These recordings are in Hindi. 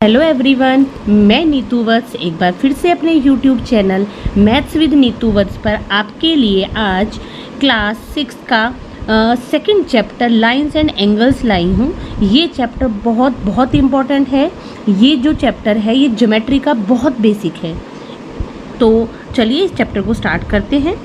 हेलो एवरीवन, मैं नीतू वत्स एक बार फिर से अपने YouTube channel maths with Neetu Vats पर आपके लिए आज क्लास 6 का second chapter lines and angles लाई हूँ। ये चैप्टर बहुत इम्पॉर्टेंट है। ये जो चैप्टर है ये ज्योमेट्री का बहुत बेसिक है। तो चलिए इस चैप्टर को स्टार्ट करते हैं।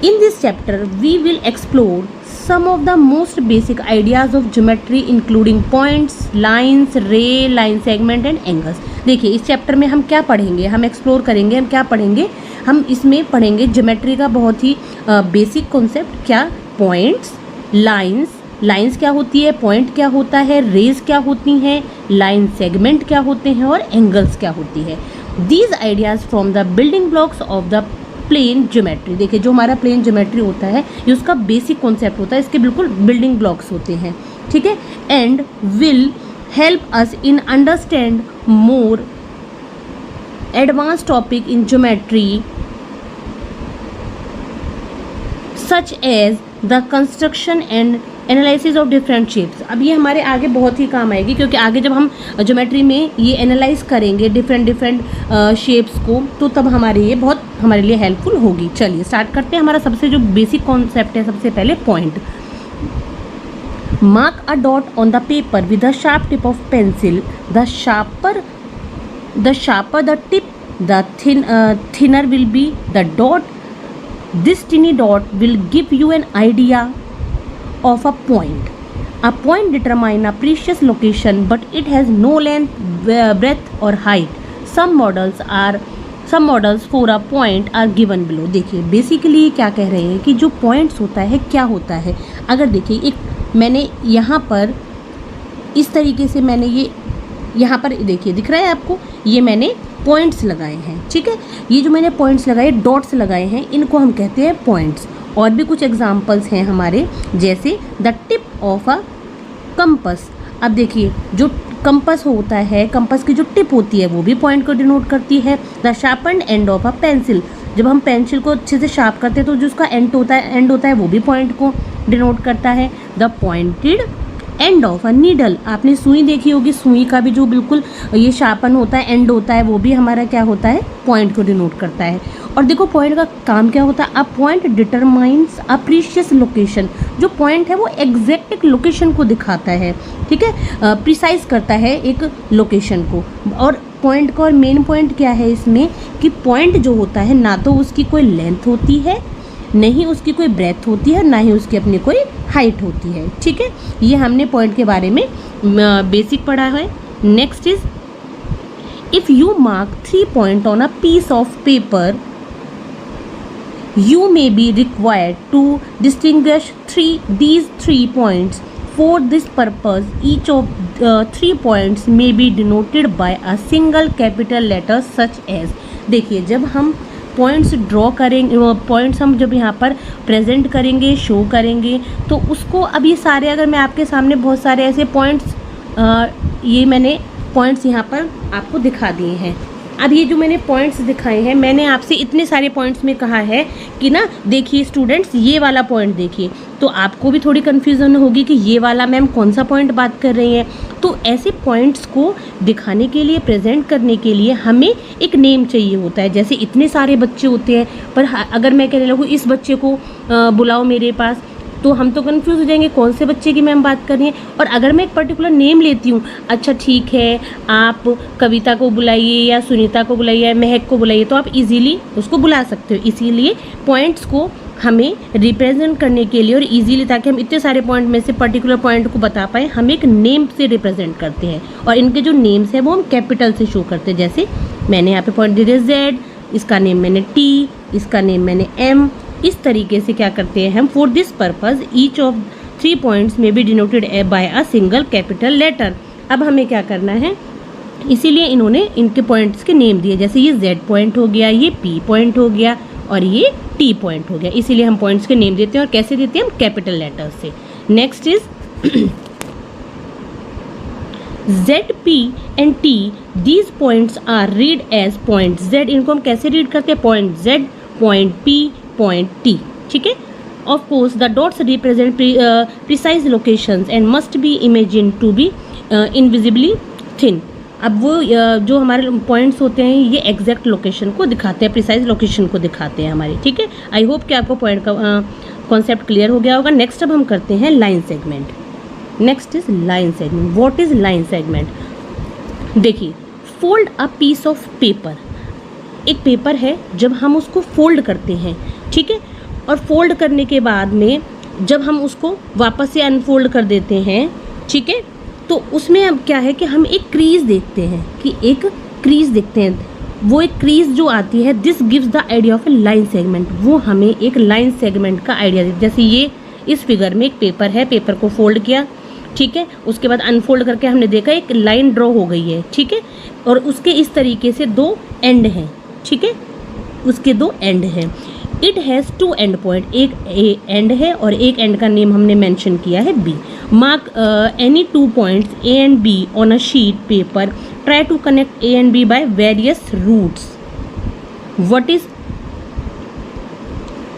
In this chapter we will explore some of the most basic ideas of geometry including points, lines, ray, line segment and angles। देखिए इस चैप्टर में हम क्या पढ़ेंगे, हम एक्सप्लोर करेंगे, हम क्या पढ़ेंगे, हम इसमें पढ़ेंगे ज्योमेट्री का बहुत ही बेसिक कॉन्सेप्ट। क्या पॉइंट्स, लाइंस क्या होती है, पॉइंट क्या होता है, रेज क्या होती हैं, लाइन सेगमेंट क्या होते हैं और एंगल्स क्या होती है। These ideas from the building blocks of the plane geometry. देखिए जो हमारा प्लेन ज्योमेट्री होता है ये उसका बेसिक कॉन्सेप्ट होता है, इसके बिल्कुल बिल्डिंग ब्लॉक्स होते हैं, ठीक है। And will help us in understand more advance topic in geometry such as the construction and analysis of different shapes. अब ये हमारे आगे बहुत ही काम आएगी, क्योंकि आगे जब हम ज्योमेट्री में ये एनालाइज करेंगे डिफरेंट शेप्स को, तो तब हमारे लिए हेल्पफुल होगी। चलिए स्टार्ट करते हैं। हमारा सबसे जो बेसिक कॉन्सेप्ट है, सबसे पहले point. Mark a dot on the paper with the sharp tip of pencil. The sharper the tip, the thinner will be the dot. This tiny dot will give you an idea of a point. A point determine a precious location, but it has no length, breadth or height. Some models for a point are given below। देखिए बेसिकली क्या कह रहे हैं कि जो पॉइंट्स होता है क्या होता है। अगर देखिए एक मैंने यहाँ पर इस तरीके से मैंने ये यहाँ पर देखिए दिख रहा है आपको, ये मैंने पॉइंट्स लगाए हैं, ठीक है। ये जो मैंने पॉइंट्स लगाए, डॉट्स लगाए हैं, इनको हम कहते हैं पॉइंट्स। और भी कुछ एग्जाम्पल्स हैं हमारे, जैसे the tip of a compass. अब देखिए जो कंपस होता है, कंपस की जो टिप होती है वो भी पॉइंट को डिनोट करती है। The sharpened end of a pencil. जब हम पेंसिल को अच्छे से शार्प करते हैं तो जो उसका एंड होता है वो भी पॉइंट को डिनोट करता है। The pointed and of a needle. आपने सुई देखी होगी, सुई का भी जो बिल्कुल ये शार्पन होता है, एंड होता है, वो भी हमारा क्या होता है, पॉइंट को डिनोट करता है। और देखो पॉइंट का काम क्या होता है, a point determines a precious location. जो पॉइंट है वो एग्जैक्ट एक लोकेशन को दिखाता है, ठीक है, प्रिसाइज करता है एक लोकेशन को। और पॉइंट का और मेन पॉइंट क्या है इसमें कि पॉइंट जो होता है ना तो उसकी कोई लेंथ होती है, नहीं उसकी कोई ब्रेथ होती है, ना ही उसकी अपनी कोई हाइट होती है, ठीक है। ये हमने पॉइंट के बारे में बेसिक पढ़ा है। Next is if you mark 3 point on a piece of paper, you may be required to distinguish these 3 points. For this purpose, each of 3 points may be denoted by a single capital letter such as। देखिए जब हम पॉइंट्स ड्रॉ करेंगे, पॉइंट्स हम जब यहाँ पर प्रेजेंट करेंगे, शो करेंगे, तो उसको अब ये सारे, अगर मैं आपके सामने बहुत सारे ऐसे पॉइंट्स, ये मैंने पॉइंट्स यहाँ पर आपको दिखा दिए हैं। अब ये जो मैंने पॉइंट्स दिखाए हैं, मैंने आपसे इतने सारे पॉइंट्स में कहा है कि ना देखिए स्टूडेंट्स ये वाला पॉइंट देखिए, तो आपको भी थोड़ी कन्फ्यूज़न होगी कि ये वाला मैम कौन सा पॉइंट बात कर रही हैं। तो ऐसे पॉइंट्स को दिखाने के लिए, प्रेजेंट करने के लिए हमें एक नेम चाहिए होता है। जैसे इतने सारे बच्चे होते हैं, पर अगर मैं कहने लगूँ इस बच्चे को बुलाओ मेरे पास, तो हम तो कंफ्यूज हो जाएंगे कौन से बच्चे की मैम बात कर रही हैं। और अगर मैं एक पर्टिकुलर नेम लेती हूँ, अच्छा ठीक है आप कविता को बुलाइए या सुनीता को बुलाइए या महक को बुलाइए, तो आप इजीली उसको बुला सकते हो। इसीलिए पॉइंट्स को हमें रिप्रेजेंट करने के लिए और इजीली, ताकि हम इतने सारे पॉइंट में से पर्टिकुलर पॉइंट को बता पाएँ, हम एक नेम से रिप्रेजेंट करते हैं। और इनके जो नेम्स हैं वो हम कैपिटल से शो करते हैं। जैसे मैंने यहाँ पे पॉइंट दे दिया जेड, इसका नेम मैंने टी, इसका नेम मैंने एम। इस तरीके से क्या करते हैं हम, for this purpose each of 3 points may be denoted by a single capital letter. अब हमें क्या करना है, इसीलिए इन्होंने इनके पॉइंट्स के नेम दिए। जैसे ये Z पॉइंट हो गया, ये P पॉइंट हो गया और ये T पॉइंट हो गया। इसीलिए हम पॉइंट्स के नेम देते हैं। और कैसे देते हैं हम, कैपिटल लेटर से। Next is Z, P and T, these points are read as point Z। इनको हम कैसे रीड करते हैं, point Z, point P, point T, ठीक है। Of course the dots represent precise locations and must be imagine to be invisibly thin. अब वो जो हमारे पॉइंट्स होते हैं ये एग्जैक्ट लोकेशन को दिखाते हैं, प्रिसाइज लोकेशन को दिखाते हैं हमारी, ठीक है। आई होप कि आपको पॉइंट का कॉन्सेप्ट क्लियर हो गया होगा। नेक्स्ट अब हम करते हैं line segment. Next is line segment. What is line segment? देखिए, fold a piece of paper, एक पेपर है, जब हम उसको फोल्ड करते हैं, ठीक है, और फोल्ड करने के बाद में जब हम उसको वापस से अनफोल्ड कर देते हैं, ठीक है, तो उसमें अब क्या है कि हम एक क्रीज देखते हैं, कि एक क्रीज देखते हैं। वो एक क्रीज जो आती है, this gives the idea of A line segment, वो हमें एक लाइन सेगमेंट का आइडिया देती है। जैसे ये इस फिगर में एक पेपर है, पेपर को फोल्ड किया, ठीक है, उसके बाद अनफोल्ड करके हमने देखा एक लाइन ड्रॉ हो गई है, ठीक है, और उसके इस तरीके से दो एंड हैं, ठीक है, उसके दो एंड हैं। It has two end point, एक ए एंड है और एक एंड का नेम हमने मेंशन किया है B. Mark any two points A and B on a sheet paper, try to connect A and B by various routes.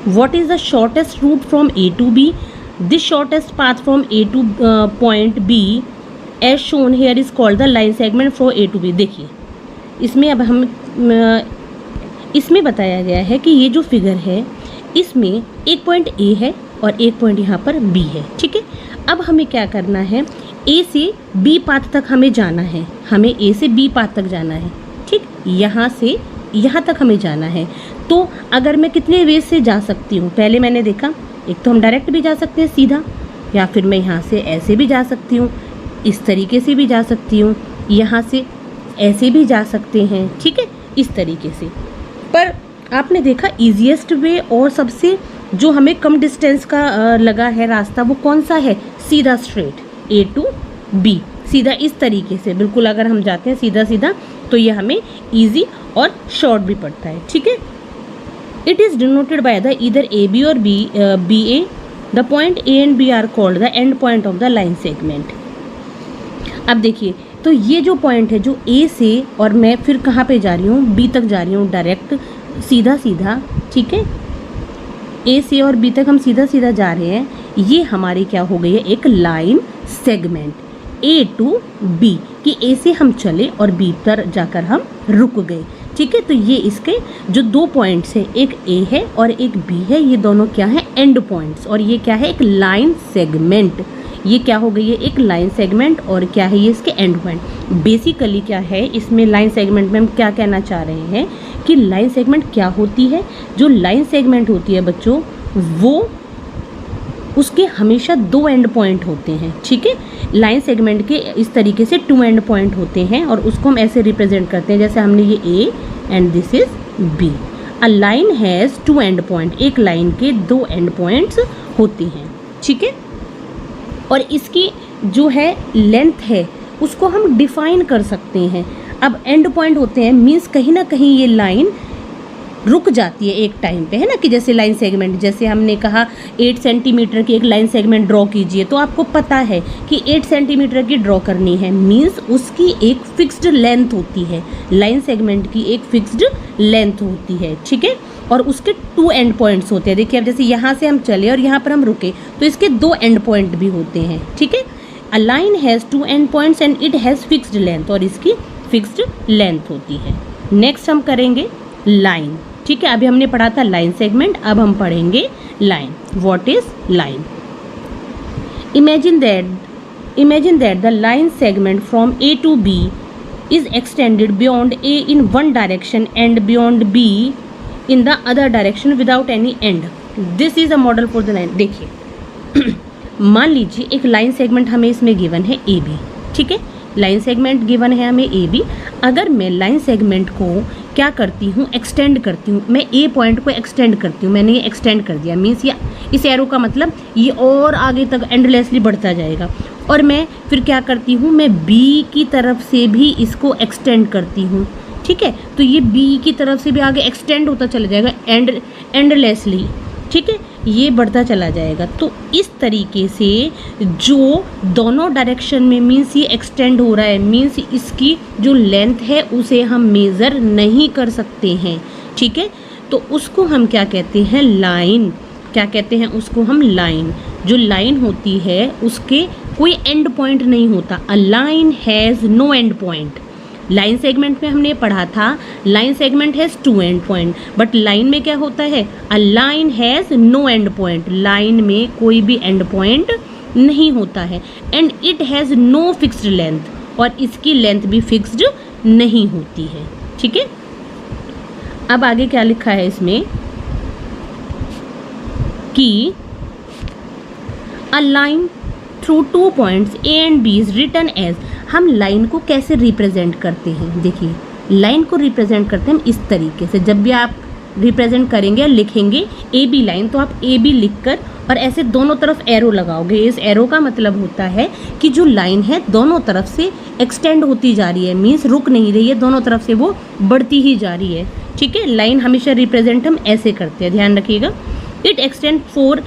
what is the shortest route from A to B? This shortest path from A to point B as shown here is called the line segment from A to B। देखिए, इसमें अब हम इसमें बताया गया है कि ये जो फिगर है इसमें एक पॉइंट ए है और एक पॉइंट यहाँ पर बी है, ठीक है। अब हमें क्या करना है, ए से बी पाथ तक हमें जाना है, हमें ए से बी पाथ तक जाना है, ठीक, यहाँ से यहाँ तक हमें जाना है। तो अगर मैं कितने वे से जा सकती हूँ, पहले मैंने देखा, एक तो हम डायरेक्ट भी जा सकते हैं सीधा, या फिर मैं यहाँ से ऐसे भी जा सकती हूँ, इस तरीके से भी जा सकती हूँ, यहाँ से ऐसे भी जा सकते हैं, ठीक है, इस तरीके से। पर आपने देखा ईजीएस्ट वे और सबसे जो हमें कम डिस्टेंस का लगा है रास्ता, वो कौन सा है? सीधा स्ट्रेट ए टू बी, सीधा इस तरीके से बिल्कुल अगर हम जाते हैं सीधा सीधा तो ये हमें इजी और शॉर्ट भी पड़ता है, ठीक है। It is denoted by the either A B और B A. The point A and B are called the end point of the line segment. अब देखिए, तो ये जो पॉइंट है जो ए से, और मैं फिर कहाँ पे जा रही हूँ, बी तक जा रही हूँ डायरेक्ट सीधा सीधा, ठीक है, ए से और बी तक हम सीधा सीधा जा रहे हैं, ये हमारी क्या हो गई है, एक line segment A to B, कि ए से हम चले और बी पर जाकर हम रुक गए, ठीक है। तो ये इसके जो दो पॉइंट्स हैं, एक ए है और एक बी है, ये दोनों क्या है, एंड पॉइंट्स, और ये क्या है, एक लाइन सेगमेंट। ये क्या हो गई है, एक लाइन सेगमेंट, और क्या है ये इसके एंड पॉइंट। बेसिकली क्या है इसमें लाइन सेगमेंट में हम क्या कहना चाह रहे हैं कि लाइन सेगमेंट क्या होती है। जो लाइन सेगमेंट होती है बच्चों, वो उसके हमेशा दो एंड पॉइंट होते हैं, ठीक है। लाइन सेगमेंट के इस तरीके से टू एंड पॉइंट होते हैं, और उसको हम ऐसे रिप्रेजेंट करते हैं, जैसे हमने ये A and this is B. A line has two end point, एक लाइन के दो एंड पॉइंट्स होते हैं, ठीक है। और इसकी जो है लेंथ है उसको हम डिफाइन कर सकते हैं। अब एंड पॉइंट होते हैं, मीन्स कहीं ना कहीं ये लाइन रुक जाती है एक टाइम पे, है ना, कि जैसे लाइन सेगमेंट, जैसे हमने कहा 8 सेंटीमीटर की एक लाइन सेगमेंट ड्रॉ कीजिए, तो आपको पता है कि 8 सेंटीमीटर की ड्रॉ करनी है, मीन्स उसकी एक फिक्स्ड लेंथ होती है, लाइन सेगमेंट की एक फिक्स्ड लेंथ होती है, ठीक है। और उसके टू एंड पॉइंट्स होते हैं। देखिए, अब जैसे यहाँ से हम चले और यहाँ पर हम रुके, तो इसके दो एंड पॉइंट भी होते हैं, ठीक है। A line has two end points and it has fixed length, और इसकी फिक्स्ड लेंथ होती है। नेक्स्ट हम करेंगे लाइन, ठीक है। अभी हमने पढ़ा था लाइन सेगमेंट, अब हम पढ़ेंगे line. What is line? Imagine that the line segment from A to B is extended beyond A in one direction and beyond B in the other direction without any end. This is a model for the line. देखिए, मान लीजिए एक लाइन सेगमेंट हमें इसमें गिवन है ए बी, ठीक है, लाइन सेगमेंट गिवन है हमें ए बी। अगर मैं लाइन सेगमेंट को क्या करती हूँ, एक्सटेंड करती हूँ, मैं ए पॉइंट को एक्सटेंड करती हूँ, मैंने ये एक्सटेंड कर दिया, मीन्स ये इस एरो का मतलब ये और आगे तक एंडलेसली बढ़ता जाएगा। और मैं फिर क्या करती हूँ, मैं बी की तरफ से भी इसको एक्सटेंड करती हूँ, ठीक है। तो ये बी की तरफ से भी आगे एक्सटेंड होता चला जाएगा एंडलेसली, ठीक है, ये बढ़ता चला जाएगा। तो इस तरीके से जो दोनों डायरेक्शन में मीन्स ये एक्सटेंड हो रहा है, मीन्स इसकी जो लेंथ है उसे हम मेज़र नहीं कर सकते हैं, ठीक है। तो उसको हम क्या कहते हैं, लाइन। क्या कहते हैं उसको हम, लाइन। जो लाइन होती है उसके कोई एंड पॉइंट नहीं होता। A line has no end point. Line segment में हमने पढ़ा था, line segment has 2 end point, but line में क्या होता है, a line has no end point, line में कोई भी एंड पॉइंट नहीं होता है, and it has no fixed length, और इसकी लेंथ भी फिक्स्ड नहीं होती है। ठीक है, अब आगे क्या लिखा है इसमें कि a line through 2 points A and B is written as, हम लाइन को कैसे रिप्रेजेंट करते हैं, देखिए लाइन को रिप्रेजेंट करते हैं हम इस तरीके से, जब भी आप रिप्रेजेंट करेंगे लिखेंगे ए बी लाइन, तो आप ए बी लिख कर और ऐसे दोनों तरफ एरो लगाओगे। इस एरो का मतलब होता है कि जो लाइन है दोनों तरफ से एक्सटेंड होती जा रही है, मीन्स रुक नहीं रही है, दोनों तरफ से वो बढ़ती ही जा रही है। ठीक है, लाइन हमेशा रिप्रेजेंट हम ऐसे करते हैं, ध्यान रखिएगा। It extend for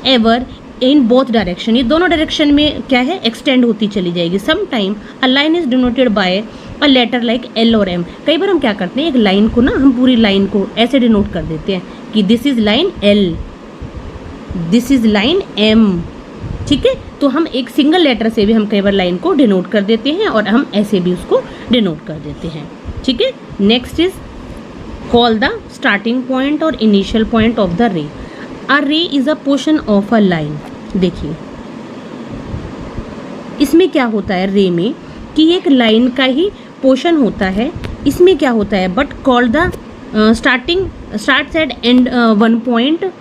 ever in both direction, ये दोनों डायरेक्शन में क्या है, एक्सटेंड होती चली जाएगी। Some time a line is denoted by a letter like L और एम, कई बार हम क्या करते हैं, एक लाइन को ना हम पूरी लाइन को ऐसे डिनोट कर देते हैं कि this is line L, this is line M. ठीक है, तो हम एक सिंगल लेटर से भी हम कई बार लाइन को डिनोट कर देते हैं और हम ऐसे भी उसको डिनोट कर देते हैं। ठीक है, next is call the starting point और initial point of the ray. A ray is a portion of a line, देखिए इसमें क्या होता है, रे में कि एक लाइन का ही पोर्शन होता है, इसमें क्या होता है, but call the start at and one point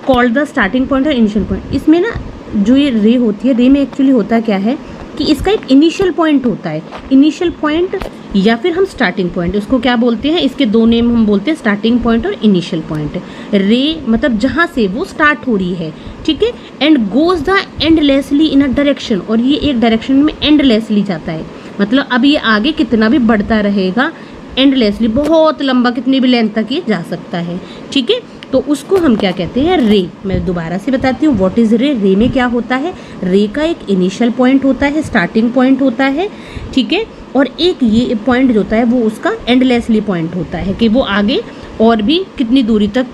called the starting point और इनिशियल पॉइंट। इसमें ना जो ये रे होती है, रे में एक्चुअली होता क्या है कि इसका एक इनिशियल पॉइंट होता है, इनिशियल पॉइंट या फिर हम स्टार्टिंग पॉइंट, उसको क्या बोलते हैं, इसके दो नेम हम बोलते हैं, स्टार्टिंग पॉइंट और इनिशियल पॉइंट। रे मतलब जहाँ से वो स्टार्ट हो रही है, ठीक है, and goes the endlessly in a direction, और ये एक डायरेक्शन में एंडलेसली जाता है, मतलब अब ये आगे कितना भी बढ़ता रहेगा, एंडलेसली बहुत लंबा कितनी भी लेंथ तक ये जा सकता है। ठीक है, तो उसको हम क्या कहते हैं, रे। मैं दोबारा से बताती हूँ व्हाट इज़ रे। रे में क्या होता है, रे का एक इनिशियल पॉइंट होता है, स्टार्टिंग पॉइंट होता है, ठीक है, और एक ये पॉइंट जो होता है वो उसका एंडलेसली पॉइंट होता है कि वो आगे और भी कितनी दूरी तक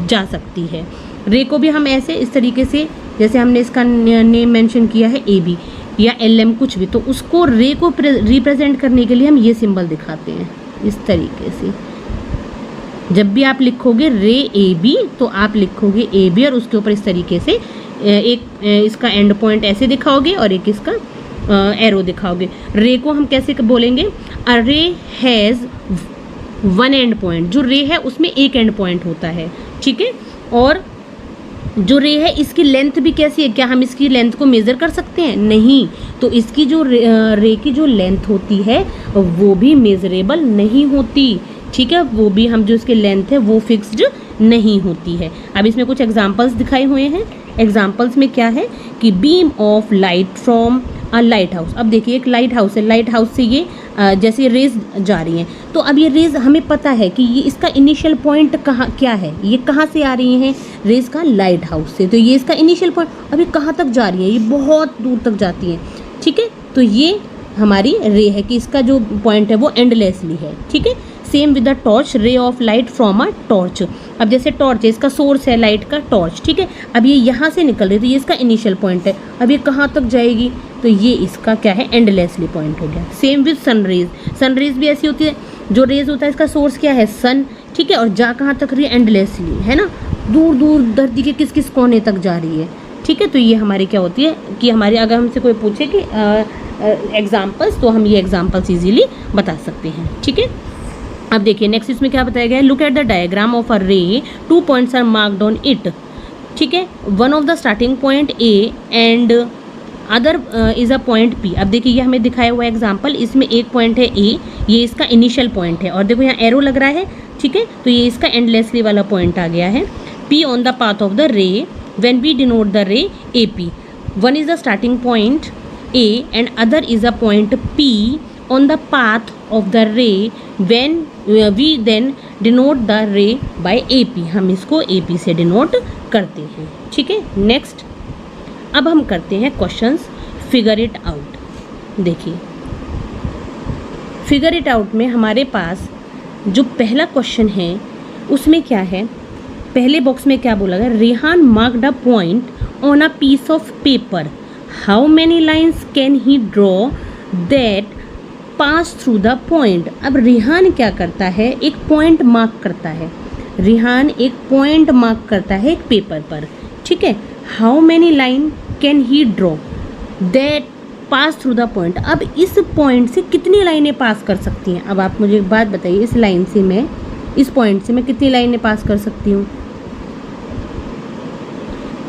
जा सकती है। रे को भी हम ऐसे इस तरीके से, जैसे हमने इसका नेम मेंशन किया है ए बी या एल एम कुछ भी, तो उसको रे को रिप्रेजेंट करने के लिए हम ये सिंबल दिखाते हैं इस तरीके से। जब भी आप लिखोगे रे ए बी तो आप लिखोगे ए बी और उसके ऊपर इस तरीके से एक इसका एंड पॉइंट ऐसे दिखाओगे और एक इसका एरो दिखाओगे। रे को हम कैसे बोलेंगे, अ रे हैज़ वन एंड पॉइंट, जो रे है उसमें एक एंड पॉइंट होता है, ठीक है, और जो रे है इसकी लेंथ भी कैसी है, क्या हम इसकी लेंथ को मेज़र कर सकते हैं, नहीं, तो इसकी जो रे की जो लेंथ होती है वो भी मेजरेबल नहीं होती, ठीक है, वो भी हम जो इसकी लेंथ है वो फिक्स्ड नहीं होती है। अब इसमें कुछ एग्जांपल्स दिखाए हुए हैं। एग्जांपल्स में क्या है कि beam of light from a light house. अब देखिए एक लाइट हाउस है, लाइट हाउस से ये जैसे रेज जा रही हैं, तो अब ये रेज हमें पता है कि ये इसका इनिशियल पॉइंट कहाँ क्या है, ये कहाँ से आ रही हैं रेज का, लाइट हाउस से, तो ये इसका इनिशियल पॉइंट, अभी कहाँ तक जा रही है, ये बहुत दूर तक जाती हैं, ठीक है, तो ये हमारी रे है कि इसका जो पॉइंट है वो एंडलेसली है, ठीक है। Same with the torch, ray of light from a torch. अब जैसे टॉर्च है, इसका सोर्स है लाइट का टॉर्च, ठीक है, अब ये यहाँ से निकल रही है तो ये इसका इनिशियल पॉइंट है, अब ये कहाँ तक जाएगी, तो ये इसका क्या है, एंडलेसली पॉइंट हो गया। सेम विद सनरेज, सनरेज भी ऐसी होती है, जो रेज होता है इसका सोर्स क्या है, सन, ठीक है, और जा कहाँ तक रही है, एंडलेसली, है ना, दूर दूर धरती के किस किस कोने तक जा रही है, ठीक है। तो ये हमारी क्या होती है कि हमारे अगर हमसे कोई पूछे कि एग्जाम्पल्स, तो हम ये एग्जाम्पल्स ईजिली बता सकते हैं, ठीक है। अब देखिए नेक्स्ट इसमें क्या बताया गया है, look at the diagram of a ray, 2 points are marked on it, ठीक है, one of the starting point A and other is a point P. अब देखिए ये हमें दिखाया हुआ एग्जाम्पल, इसमें एक पॉइंट है ए, ये इसका इनिशियल पॉइंट है, और देखो यहाँ एरो लग रहा है, ठीक है, तो ये इसका एंडलेसली वाला पॉइंट आ गया है। P on the path of the ray when we denote the ray A P, one is the starting point A and other is a point P on the path of the ray when we then denote the ray by AP, हम इसको AP से डिनोट करते हैं, ठीक है। नेक्स्ट अब हम करते हैं क्वेश्चंस, फिगर इट आउट। देखिए फिगर इट आउट में हमारे पास जो पहला क्वेश्चन है उसमें क्या है, पहले बॉक्स में क्या बोला गया, Rehan marked a point on a piece of paper, how many lines can he draw that pass through the point. अब रिहान क्या करता है, एक पॉइंट मार्क करता है। रिहान एक पॉइंट मार्क करता है एक पेपर पर, ठीक है। How many line can he draw that pass through the point. अब इस पॉइंट से कितनी लाइनें पास कर सकती हैं। अब आप मुझे एक बात बताइए, इस लाइन से मैं, इस पॉइंट से मैं कितनी लाइनें पास कर सकती हूँ।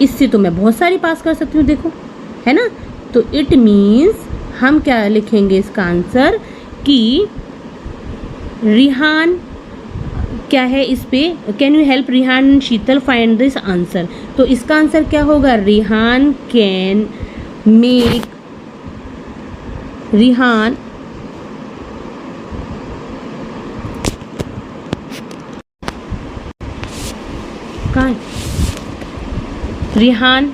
इससे तो मैं बहुत सारी पास कर सकती हूँ, देखो, है ना। तो इट मीन्स हम क्या लिखेंगे इसका आंसर कि रिहान क्या है इस पे, can you help Rihan and Sheetal find this answer. तो इसका आंसर क्या होगा, रिहान कैन मेक, रिहान कहाँ, रिहान,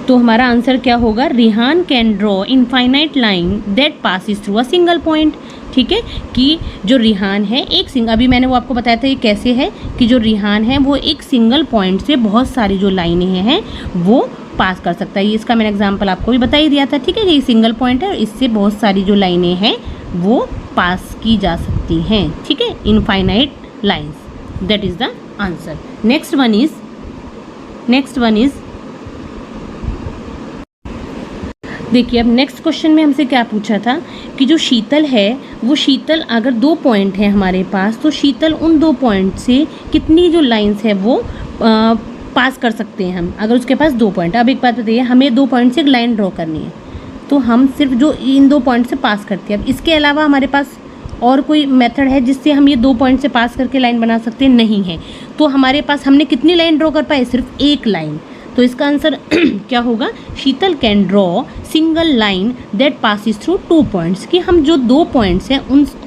तो हमारा आंसर क्या होगा, Rihan can draw infinite line that passes through a single point. ठीक है, कि जो रिहान है एक सिंगल, अभी मैंने वो आपको बताया था ये कैसे है, कि जो रिहान है वो एक सिंगल पॉइंट से बहुत सारी जो लाइनें हैं वो पास कर सकता है। ये इसका मैंने एग्जांपल आपको भी बता ही दिया था। ठीक है, ये सिंगल पॉइंट है और इससे बहुत सारी जो लाइनें हैं वो पास की जा सकती हैं। ठीक है, infinite lines, that is the answer. Next one is देखिए, अब नेक्स्ट क्वेश्चन में हमसे क्या पूछा था कि जो शीतल है वो, शीतल अगर 2 पॉइंट है हमारे पास, तो शीतल उन 2 पॉइंट से कितनी जो लाइंस है वो पास कर सकते हैं हम, अगर उसके पास 2 पॉइंट। अब एक बात बताइए, हमें 2 पॉइंट से एक लाइन ड्रॉ करनी है, तो हम सिर्फ जो इन 2 पॉइंट से पास करते हैं। अब इसके अलावा हमारे पास और कोई मेथड है जिससे हम ये 2 पॉइंट से पास करके लाइन बना सकते हैं? नहीं है। तो हमारे पास, हमने कितनी लाइन ड्रॉ कर पाए? सिर्फ एक लाइन। तो इसका आंसर क्या होगा, Sheetal can draw single line that passes through 2 points, कि हम जो 2 पॉइंट्स हैं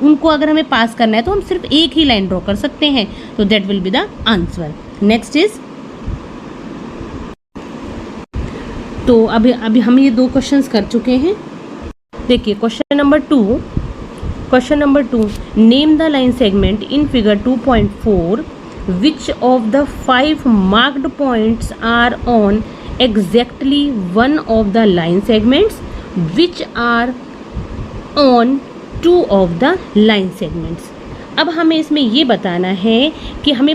उनको अगर हमें पास करना है तो हम सिर्फ एक ही लाइन ड्रॉ कर सकते हैं। तो that will be the answer. Next is, तो अभी हम ये 2 क्वेश्चंस कर चुके हैं। देखिए question number 2, name the line segment in figure 2.4 which of the 5 marked points are on exactly one of the line segments which are on 2 of the line segments। अब हमें इसमें ये बताना है कि हमें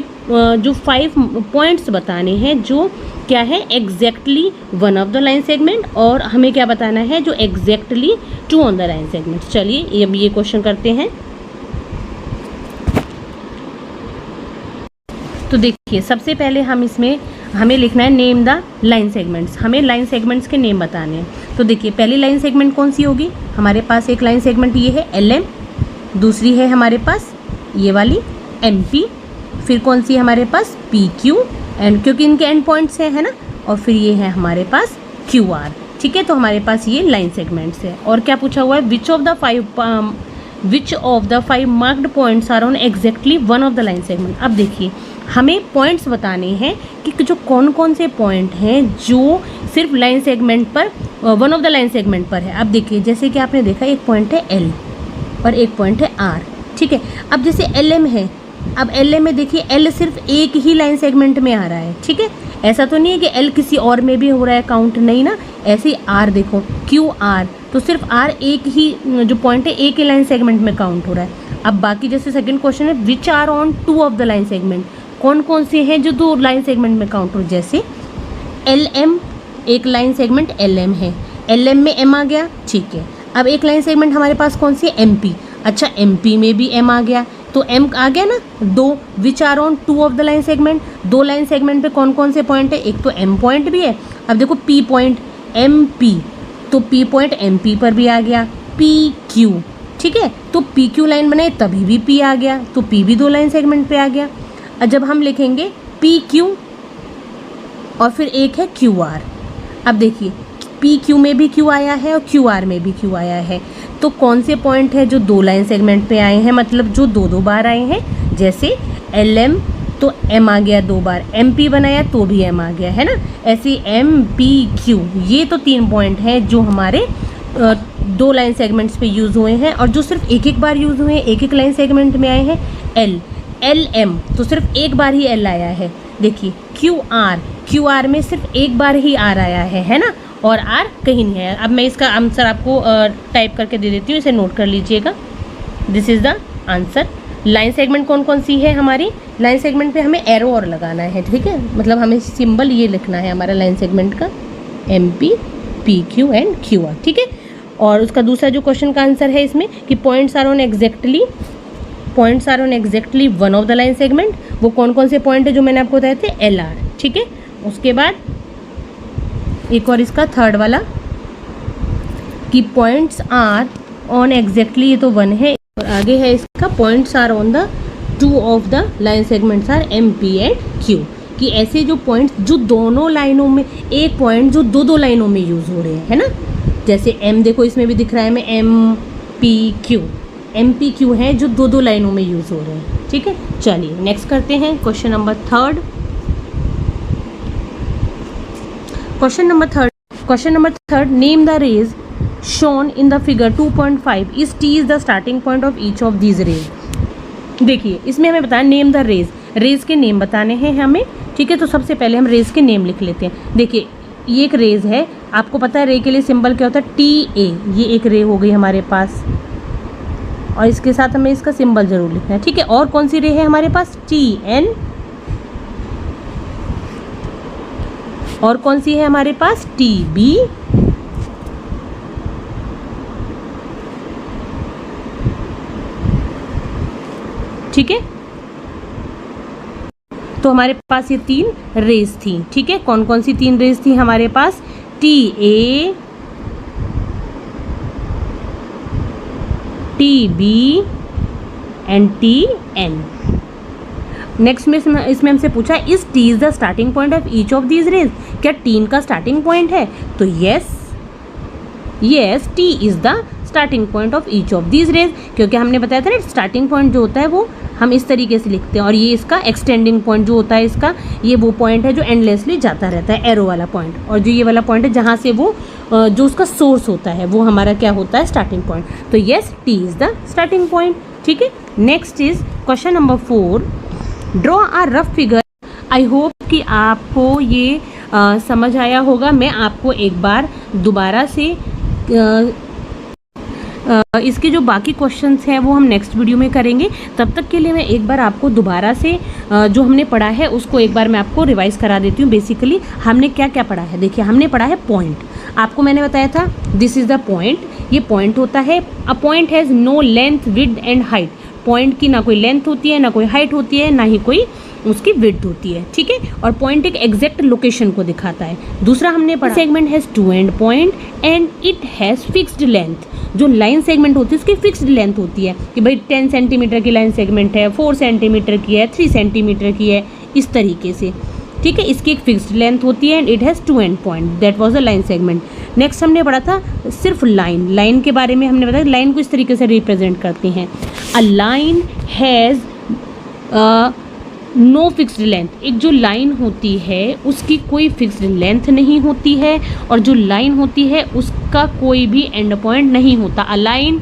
जो 5 पॉइंट्स बताने हैं जो क्या है, exactly 1 of the line segment, और हमें क्या बताना है, जो exactly 2 on the line segment. चलिए अब ये क्वेश्चन करते हैं। तो देखिए, सबसे पहले हम इसमें हमें लिखना है नेम द लाइन सेगमेंट्स। हमें लाइन सेगमेंट्स के नेम बताने हैं। तो देखिए, पहली लाइन सेगमेंट कौन सी होगी, हमारे पास एक लाइन सेगमेंट ये है LM, दूसरी है हमारे पास ये वाली MP, फिर कौन सी है हमारे पास PQ, एंड क्योंकि इनके एंड पॉइंट्स है ना, और फिर ये है हमारे पास QR। ठीक है, तो हमारे पास ये लाइन सेगमेंट्स है। और क्या पूछा हुआ है, which of the 5 marked points are on exactly 1 of the line segment. अब देखिए, हमें पॉइंट्स बताने हैं कि जो कौन कौन से पॉइंट हैं जो सिर्फ लाइन सेगमेंट पर, 1 ऑफ द लाइन सेगमेंट पर है। अब देखिए, जैसे कि आपने देखा, एक पॉइंट है L और एक पॉइंट है R। ठीक है, अब जैसे LM है, अब LM में देखिए L सिर्फ एक ही लाइन सेगमेंट में आ रहा है। ठीक है, ऐसा तो नहीं है कि L किसी और में भी हो रहा है काउंट, नहीं ना। ऐसे ही R देखो, QR, तो सिर्फ R एक ही जो पॉइंट है एक ही लाइन सेगमेंट में काउंट हो रहा है। अब बाकी जैसे सेकंड क्वेश्चन है, which are on 2 of the line segment, कौन कौन से हैं जो 2 लाइन सेगमेंट में काउंट हो। जैसे LM, एक लाइन सेगमेंट LM है, LM में M आ गया। ठीक है, अब एक लाइन सेगमेंट हमारे पास कौन सी है, MP। अच्छा, MP में भी M आ गया, तो M आ गया ना 2। Which are on 2 of the line segment, 2 line segment पे कौन कौन से पॉइंट है, एक तो M पॉइंट भी है। अब देखो P पॉइंट MP, तो P पॉइंट MP पर भी आ गया। PQ, ठीक है, तो PQ लाइन बनाए तभी भी P आ गया, तो P भी 2 लाइन सेगमेंट पे आ गया। अब जब हम लिखेंगे PQ और फिर एक है QR, अब देखिए PQ में भी Q आया है और QR में भी Q आया है, तो कौन से पॉइंट है जो 2 लाइन सेगमेंट पे आए हैं, मतलब जो 2 बार आए हैं। जैसे LM, तो M आ गया 2 बार, MP बनाया तो भी M आ गया, है ना। ऐसे MPQ, ये तो 3 पॉइंट हैं जो हमारे 2 लाइन सेगमेंट्स पे यूज़ हुए हैं, और जो सिर्फ एक बार यूज़ हुए हैं, एक लाइन सेगमेंट में आए हैं। LM, तो सिर्फ एक बार ही L आया है। देखिए QR में सिर्फ एक बार ही R आया है ना। और आर कहीं नहीं है। अब मैं इसका आंसर आपको टाइप करके दे देती हूँ, इसे नोट कर लीजिएगा। This is the answer. Line segment कौन कौन सी है हमारी? लाइन सेगमेंट पे हमें एरो और लगाना है, ठीक है, मतलब हमें सिंबल ये लिखना है हमारा लाइन सेगमेंट का, MP, PQ एंड QR, ठीक है। और उसका दूसरा जो क्वेश्चन का आंसर है इसमें कि points are on exactly one of the line segment. वो कौन कौन से पॉइंट है जो मैंने आपको बताए थे? LR, ठीक है। उसके बाद एक और इसका थर्ड वाला कि पॉइंट्स आर ऑन एग्जैक्टली, ये तो 1 है, और आगे है इसका points are on the 2 of the line segments are MP and Q, कि ऐसे जो पॉइंट्स जो दोनों लाइनों में, एक पॉइंट जो दो लाइनों में यूज़ हो रहे हैं, है ना। जैसे M देखो इसमें भी दिख रहा है हमें MPQ है जो दो लाइनों में यूज़ हो रहे हैं, ठीक है। चलिए नेक्स्ट करते हैं question number third. Question number third, name the rays shown in the figure 2.5 is T is the starting point of each of these rays। देखिए इसमें हमें बताया नेम द रेज के नेम बताने हैं हमें, ठीक है। तो सबसे पहले हम रेज के नेम लिख लेते हैं। देखिए ये एक रेज है, आपको पता है रे के लिए सिंबल क्या होता है? TA, ये एक रे हो गई हमारे पास, और इसके साथ हमें इसका सिंबल जरूर लिखना है, ठीक है। और कौन सी रे है हमारे पास? TN, और कौन सी है हमारे पास? TB, ठीक है। तो हमारे पास ये 3 रेज थी, ठीक है। कौन कौन सी 3 रेज थी हमारे पास? TA, TB and TN। Next में इसमें हमसे पूछा is T is the starting point of each of these raise, क्या T इनका स्टार्टिंग पॉइंट है? तो yes T is the starting point of each of these raise, क्योंकि हमने बताया था ना स्टार्टिंग पॉइंट जो होता है वो हम इस तरीके से लिखते हैं, और ये इसका एक्सटेंडिंग पॉइंट जो होता है इसका, ये वो पॉइंट है जो एंडलेसली जाता रहता है, एरो वाला पॉइंट, और जो ये वाला पॉइंट है जहाँ से वो जो उसका सोर्स होता है वो हमारा क्या होता है? Starting point. तो yes T is the starting point, ठीक है। Next is question number 4, draw a rough figure. I hope कि आपको ये समझ आया होगा। मैं आपको एक बार दोबारा से इसके जो बाकी क्वेश्चंस हैं वो हम नेक्स्ट वीडियो में करेंगे। तब तक के लिए मैं एक बार आपको दोबारा से जो हमने पढ़ा है उसको एक बार मैं आपको रिवाइज करा देती हूँ। बेसिकली हमने क्या क्या पढ़ा है? देखिए हमने पढ़ा है पॉइंट, आपको मैंने बताया था दिस इज़ द पॉइंट। ये पॉइंट होता है, a point has no length width and height. Point की ना कोई लेंथ होती है, ना कोई हाइट होती है, ना ही कोई उसकी विड्थ होती है, ठीक है। और पॉइंट एक एग्जैक्ट लोकेशन को दिखाता है। दूसरा हमने पढ़ा segment has 2 end point and it has fixed length. जो लाइन सेगमेंट होती है उसकी फिक्स्ड लेंथ होती है कि भाई 10 सेंटीमीटर की लाइन सेगमेंट है, 4 सेंटीमीटर की है, 3 सेंटीमीटर की है, इस तरीके से, ठीक है। इसकी एक फिक्स्ड लेंथ होती है and it has 2 end point, that was the line segment. Next हमने पढ़ा था सिर्फ लाइन के बारे में। हमने बताया लाइन को इस तरीके से रिप्रेजेंट करते हैं, a line has no fixed length. एक जो लाइन होती है उसकी कोई फिक्स्ड लेंथ नहीं होती है, और जो लाइन होती है उसका कोई भी एंड पॉइंट नहीं होता। A line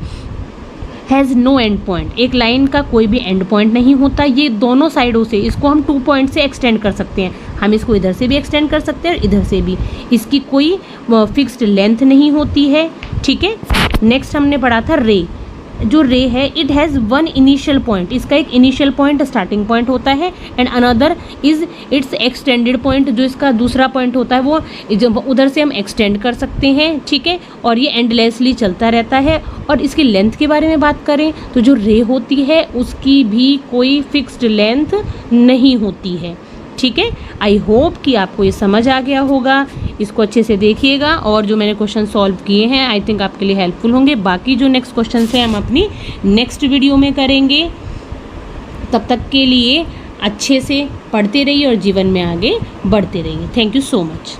has no end point, एक लाइन का कोई भी एंड पॉइंट नहीं होता। ये दोनों साइडों से, इसको हम 2 पॉइंट से एक्सटेंड कर सकते हैं, हम इसको इधर से भी एक्सटेंड कर सकते हैं और इधर से भी। इसकी कोई फिक्स्ड लेंथ नहीं होती है, ठीक है। नेक्स्ट हमने पढ़ा था रे। जो रे है इट हैज़ 1 इनिशियल पॉइंट, इसका एक इनिशियल पॉइंट स्टार्टिंग पॉइंट होता है, and another is it's extended point. जो इसका दूसरा पॉइंट होता है वो उधर से हम एक्सटेंड कर सकते हैं, ठीक है। और ये एंडलेसली चलता रहता है। और इसकी लेंथ के बारे में बात करें तो जो रे होती है उसकी भी कोई फिक्स्ड लेंथ नहीं होती है, ठीक है। आई होप कि आपको ये समझ आ गया होगा। इसको अच्छे से देखिएगा, और जो मैंने क्वेश्चन सॉल्व किए हैं आई थिंक आपके लिए हेल्पफुल होंगे। बाकी जो नेक्स्ट क्वेश्चन हैं हम अपनी नेक्स्ट वीडियो में करेंगे। तब तक के लिए अच्छे से पढ़ते रहिए और जीवन में आगे बढ़ते रहिए। Thank you so much.